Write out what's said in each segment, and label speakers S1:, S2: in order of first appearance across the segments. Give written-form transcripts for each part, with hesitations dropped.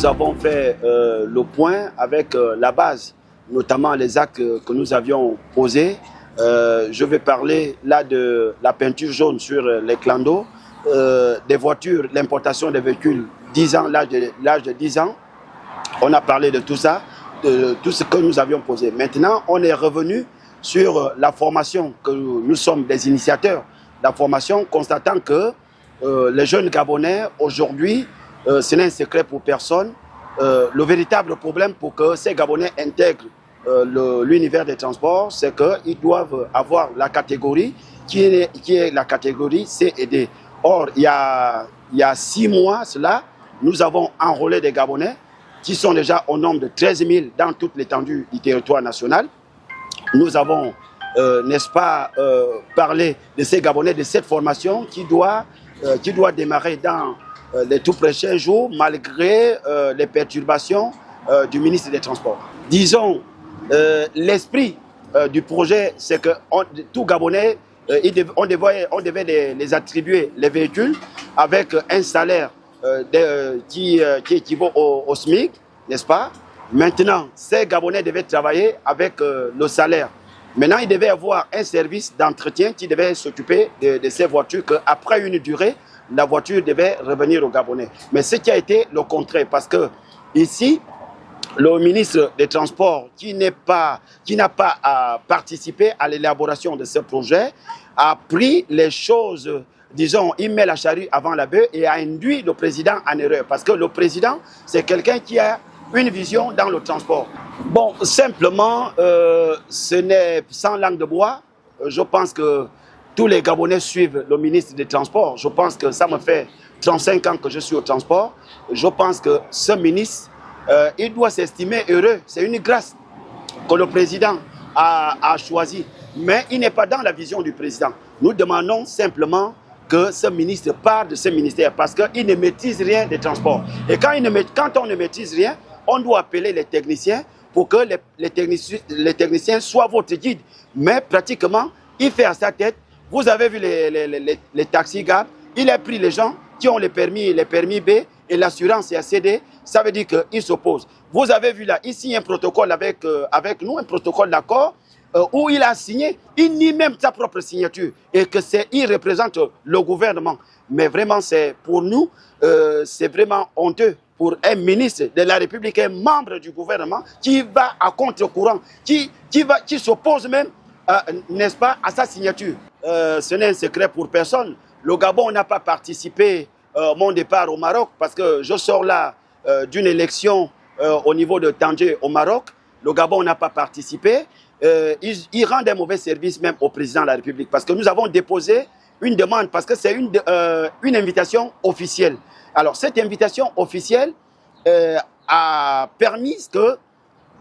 S1: nous avons fait le point avec la base, notamment les actes que nous avions posés. Je vais parler là de la peinture jaune sur les clandos, des voitures, l'importation des véhicules 10 ans, l'âge de 10 ans. On a parlé de tout ça, de tout ce que nous avions posé. Maintenant, on est revenu sur la formation, que nous sommes des initiateurs. La formation, constatant que les jeunes Gabonais, aujourd'hui, ce n'est un secret pour personne. Le véritable problème pour que ces Gabonais intègrent l'univers des transports, c'est qu'ils doivent avoir la catégorie qui est la catégorie C et D. Or, il y a 6 mois, cela, nous avons enrôlé des Gabonais qui sont déjà au nombre de 13 000 dans toute l'étendue du territoire national. Nous avons, n'est-ce pas, parlé de ces Gabonais, de cette formation qui doit démarrer dans les tout prochains jours, malgré les perturbations du ministre des Transports. Disons, l'esprit du projet, c'est que tout Gabonais, on devait les attribuer, les véhicules, avec un salaire qui équivaut au SMIC, n'est-ce pas? Maintenant, ces Gabonais devaient travailler avec le salaire. Maintenant, ils devaient avoir un service d'entretien qui devait s'occuper de ces voitures, qu'après une durée, la voiture devait revenir aux Gabonais. Mais ce qui a été le contraire, parce que ici, le ministre des Transports, qui n'a pas participé à l'élaboration de ce projet, a pris les choses, disons, il met la charrue avant la bœuf et a induit le président en erreur. Parce que le président, c'est quelqu'un qui a une vision dans le transport. Bon, simplement, ce n'est sans langue de bois. Je pense que tous les Gabonais suivent le ministre des Transports. Je pense que ça me fait 35 ans que je suis au transport. Je pense que ce ministre, il doit s'estimer heureux. C'est une grâce que le président a choisie. Mais il n'est pas dans la vision du président. Nous demandons simplement que ce ministre parte de ce ministère parce qu'il ne maîtrise rien des transports. Et quand on ne maîtrise rien, on doit appeler les techniciens pour que les techniciens soient votre guide. Mais pratiquement, il fait à sa tête. Vous avez vu les taxis gars, il a pris les gens qui ont les permis B et l'assurance est à CD, ça veut dire qu'il s'oppose. Vous avez vu là, ici, un protocole avec nous, un protocole d'accord, où il a signé, il nie même sa propre signature et il représente le gouvernement. Mais vraiment, c'est pour nous, c'est vraiment honteux pour un ministre de la République, un membre du gouvernement qui va à contre-courant, qui s'oppose même, n'est-ce pas, à sa signature. Ce n'est un secret pour personne. Le Gabon n'a pas participé à mon départ au Maroc parce que je sors là d'une élection au niveau de Tanger au Maroc. Le Gabon n'a pas participé. Ils rendent un mauvais service même au président de la République parce que nous avons déposé une demande parce que c'est une invitation officielle. Alors cette invitation officielle a permis que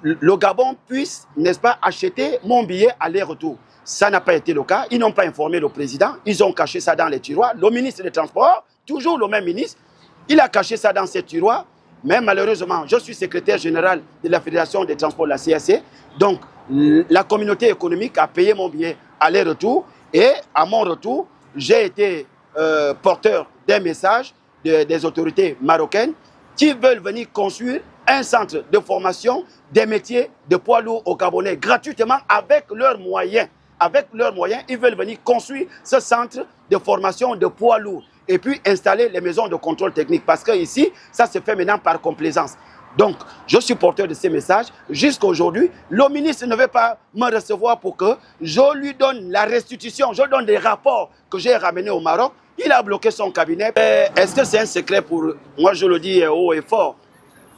S1: le Gabon puisse, n'est-ce pas, acheter mon billet aller-retour. Ça n'a pas été le cas. Ils n'ont pas informé le président. Ils ont caché ça dans les tiroirs. Le ministre des Transports, toujours le même ministre, il a caché ça dans ses tiroirs. Mais malheureusement, je suis secrétaire général de la Fédération des Transports de la CAC. Donc, la communauté économique a payé mon billet aller-retour. Et à mon retour, j'ai été porteur d'un message des autorités marocaines qui veulent venir construire un centre de formation des métiers de poids lourds au Gabonais gratuitement avec leurs moyens. Avec leurs moyens, ils veulent venir construire ce centre de formation de poids lourds et puis installer les maisons de contrôle technique. Parce que ici, ça se fait maintenant par complaisance. Donc, je suis porteur de ces messages. Jusqu'à aujourd'hui, le ministre ne veut pas me recevoir pour que je lui donne la restitution. Je donne des rapports que j'ai ramenés au Maroc. Il a bloqué son cabinet. Est-ce que c'est un secret pour... Moi, je le dis haut et fort.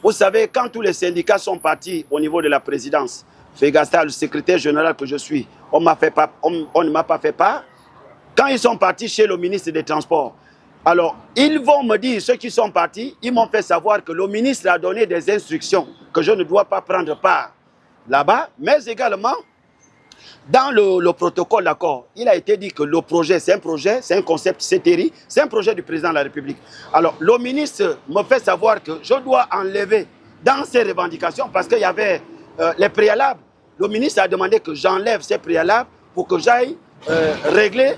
S1: Vous savez, quand tous les syndicats sont partis au niveau de la présidence, Fegasta, le secrétaire général que je suis, on ne m'a pas fait part. Quand ils sont partis chez le ministre des Transports, alors ils vont me dire, ceux qui sont partis, ils m'ont fait savoir que le ministre a donné des instructions que je ne dois pas prendre part là-bas, mais également, dans le protocole d'accord, il a été dit que le projet, c'est un concept CETERI, c'est un projet du président de la République. Alors le ministre me fait savoir que je dois enlever dans ces revendications, parce qu'il y avait les préalables. Le ministre a demandé que j'enlève ces préalables pour que j'aille régler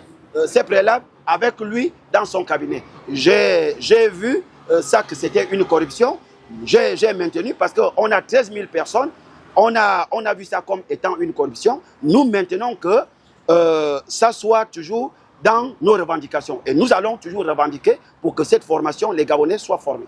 S1: ces préalables avec lui dans son cabinet. J'ai vu ça que c'était une corruption j'ai maintenu parce qu'on a 13 000 personnes. On a vu ça comme étant une corruption. Nous maintenons que ça soit toujours dans nos revendications. Et nous allons toujours revendiquer pour que cette formation, les Gabonais soient formés.